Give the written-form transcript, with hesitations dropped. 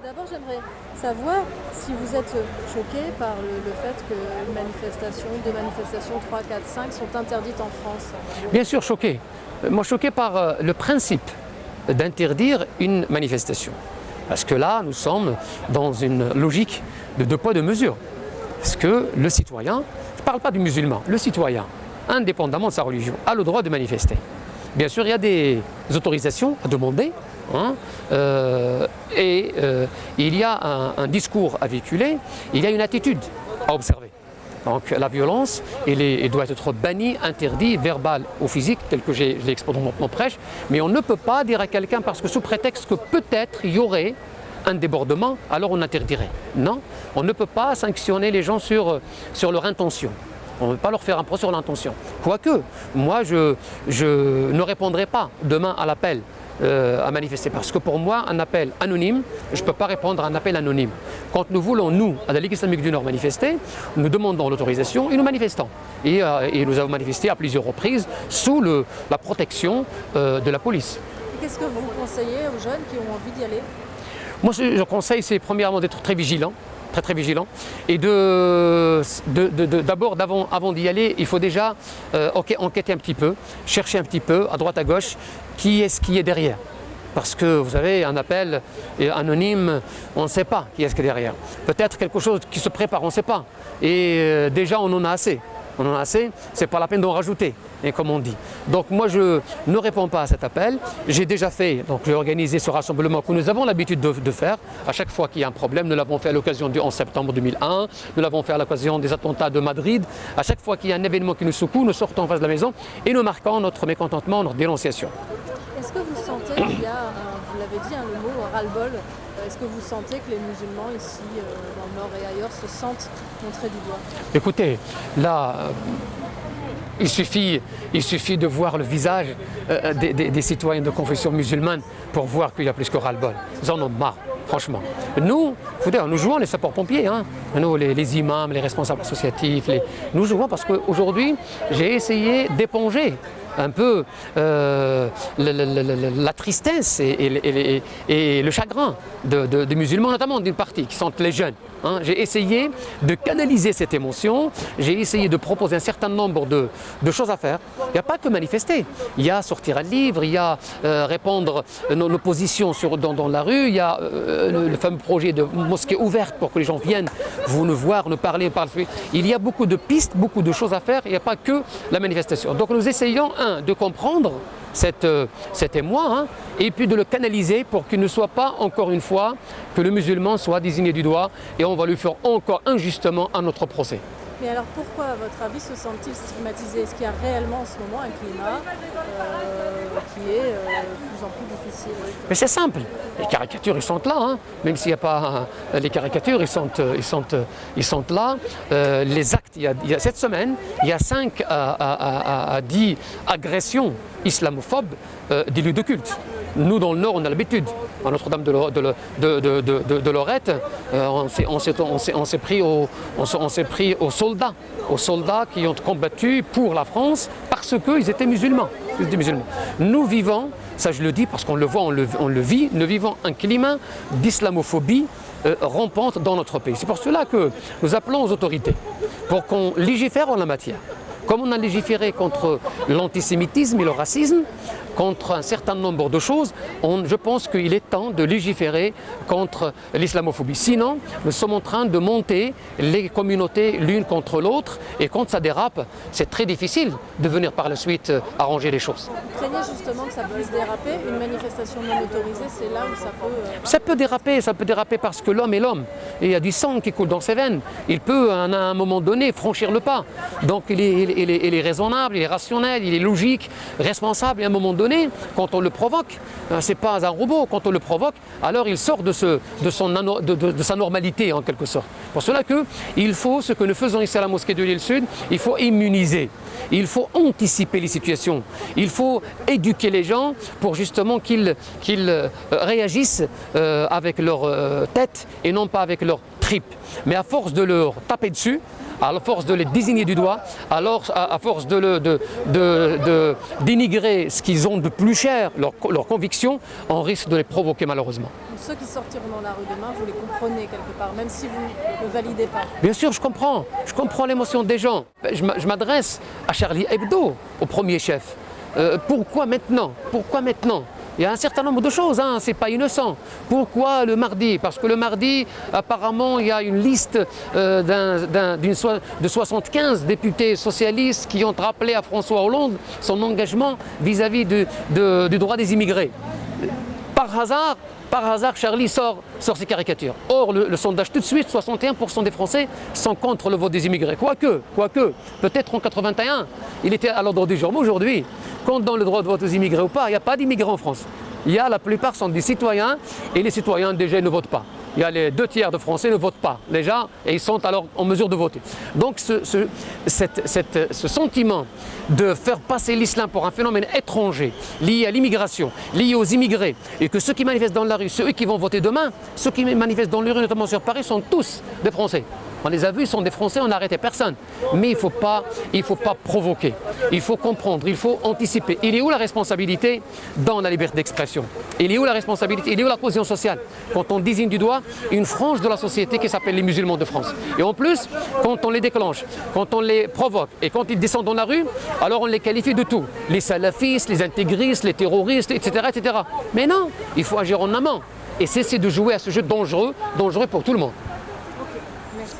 D'abord, j'aimerais savoir si vous êtes choqué par le fait que une manifestation, deux manifestations, 3, 4, 5 sont interdites en France. Bien sûr, choqué. Moi, choqué par le principe d'interdire une manifestation. Parce que là, nous sommes dans une logique de deux poids, deux mesures. Parce que le citoyen, je ne parle pas du musulman, le citoyen, indépendamment de sa religion, a le droit de manifester. Bien sûr, il y a des autorisations à demander, hein, il y a un discours à véhiculer, il y a une attitude à observer. Donc la violence, elle doit être bannie, interdite, verbale ou physique, tel que je l'ai exposé dans mon prêche, mais on ne peut pas dire à quelqu'un parce que sous prétexte que peut-être il y aurait un débordement, alors on interdirait. Non, on ne peut pas sanctionner les gens sur leur intention. On ne peut pas leur faire un procès sur l'intention. Quoique, moi je ne répondrai pas demain à l'appel à manifester. Parce que pour moi, un appel anonyme, je ne peux pas répondre à un appel anonyme. Quand nous voulons, nous, à la Ligue islamique du Nord, manifester, nous demandons l'autorisation et nous manifestons. Et nous avons manifesté à plusieurs reprises sous la protection de la police. Qu'est-ce que vous conseillez aux jeunes qui ont envie d'y aller? Moi, je conseille, c'est premièrement d'être très vigilant. Très vigilant, et d'abord avant d'y aller, il faut déjà enquêter un petit peu, chercher un petit peu à droite à gauche qui est derrière, parce que vous savez, un appel anonyme, on ne sait pas qui est-ce qui est derrière, peut-être quelque chose qui se prépare, on ne sait pas, et déjà on en a assez. On en a assez, c'est pas la peine d'en rajouter, et comme on dit. Donc moi je ne réponds pas à cet appel. J'ai déjà fait, donc j'ai organisé ce rassemblement que nous avons l'habitude de faire à chaque fois qu'il y a un problème. Nous l'avons fait à l'occasion du 11 septembre 2001, nous l'avons fait à l'occasion des attentats de Madrid. À chaque fois qu'il y a un événement qui nous secoue, nous sortons en face de la maison et nous marquons notre mécontentement, notre dénonciation. Est-ce que vous sentez qu'il y a, vous l'avez dit, le mot ras-le-bol, est-ce que vous sentez que les musulmans ici, dans le Nord et ailleurs, se sentent montrés du doigt? Écoutez, là, il suffit de voir le visage des citoyens de confession musulmane pour voir qu'il y a plus que ras-le-bol. Ils en ont marre, franchement. Nous jouons les sapeurs-pompiers, hein. Nous, les imams, les responsables associatifs, nous jouons parce qu'aujourd'hui, j'ai essayé d'éponger un peu la tristesse et le chagrin des musulmans, notamment d'une partie qui sont les jeunes. Hein. J'ai essayé de canaliser cette émotion, j'ai essayé de proposer un certain nombre de choses à faire. Il n'y a pas que manifester, il y a sortir un livre, il y a répondre nos positions dans la rue, il y a le fameux projet de mosquée ouverte pour que les gens viennent vous nous voir, nous parler. Il y a beaucoup de pistes, beaucoup de choses à faire, il n'y a pas que la manifestation. Donc nous essayons de comprendre cet émoi, hein, et puis de le canaliser pour qu'il ne soit pas, encore une fois, que le musulman soit désigné du doigt et on va lui faire encore injustement un autre procès. Mais alors pourquoi, à votre avis, se sentent-ils stigmatisés? Est-ce qu'il y a réellement en ce moment un climat qui est de plus en plus difficile? Mais c'est simple, les caricatures ils sont là, hein. Même s'il n'y a pas les caricatures, ils sont là. Les actes, cette semaine, il y a 5 à 10 agressions islamophobes des lieux de culte. Nous, dans le Nord, on a l'habitude. À Notre-Dame de Lorette, on s'est pris aux soldats qui ont combattu pour la France parce qu'ils étaient musulmans. Nous vivons, ça je le dis parce qu'on le voit, on le vit, nous vivons un climat d'islamophobie rampante dans notre pays. C'est pour cela que nous appelons aux autorités pour qu'on légifère en la matière. Comme on a légiféré contre l'antisémitisme et le racisme, contre un certain nombre de choses, je pense qu'il est temps de légiférer contre l'islamophobie. Sinon, nous sommes en train de monter les communautés l'une contre l'autre, et quand ça dérape, c'est très difficile de venir par la suite arranger les choses. Vous craignez justement que ça puisse déraper? Une manifestation non autorisée, c'est là où ça peut... Ça peut déraper parce que l'homme est l'homme. Et il y a du sang qui coule dans ses veines. Il peut, à un moment donné, franchir le pas. Donc il est raisonnable, il est rationnel, il est logique, responsable, et à un moment donné, quand on le provoque, c'est pas un robot, quand on le provoque, alors il sort de sa normalité en quelque sorte. Pour cela qu'il faut, ce que nous faisons ici à la mosquée de l'île Sud, il faut immuniser, il faut anticiper les situations, il faut éduquer les gens pour justement qu'ils réagissent avec leur tête et non pas avec leur tripes. Mais à force de leur taper dessus, à force de les désigner du doigt, alors à force dénigrer ce qu'ils ont de plus cher, leurs convictions, on risque de les provoquer malheureusement. Donc, ceux qui sortiront dans la rue demain, vous les comprenez quelque part, même si vous ne validez pas. Bien sûr, je comprends l'émotion des gens. Je m'adresse à Charlie Hebdo, au premier chef. Pourquoi maintenant? Pourquoi maintenant? Il y a un certain nombre de choses, hein, c'est pas innocent. Pourquoi le mardi? Parce que le mardi, apparemment, il y a une liste de 75 députés socialistes qui ont rappelé à François Hollande son engagement vis-à-vis du droit des immigrés. Par hasard, Charlie sort ses caricatures. Or, le sondage tout de suite, 61% des Français sont contre le vote des immigrés. Quoique, peut-être en 81, il était à l'ordre du jour. Mais aujourd'hui, qu'on donne le droit de vote aux immigrés ou pas, il n'y a pas d'immigrés en France. La plupart sont des citoyens et les citoyens déjà ne votent pas. Il y a les 2 tiers de Français ne votent pas déjà et ils sont alors en mesure de voter. Donc ce sentiment de faire passer l'islam pour un phénomène étranger lié à l'immigration, lié aux immigrés, et que ceux qui manifestent dans la rue, ceux qui vont voter demain, ceux qui manifestent dans les rues, notamment sur Paris, sont tous des Français. On les a vus, ils sont des Français, on n'a arrêté personne. Mais il ne faut pas provoquer, il faut comprendre, il faut anticiper. Il est où la responsabilité dans la liberté d'expression? Il est où la responsabilité? Il est où la cohésion sociale? Quand on désigne du doigt une frange de la société qui s'appelle les musulmans de France. Et en plus, quand on les déclenche, quand on les provoque et quand ils descendent dans la rue, alors on les qualifie de tout. Les salafistes, les intégristes, les terroristes, etc., etc. Mais non, il faut agir en amont et cesser de jouer à ce jeu dangereux pour tout le monde. Merci.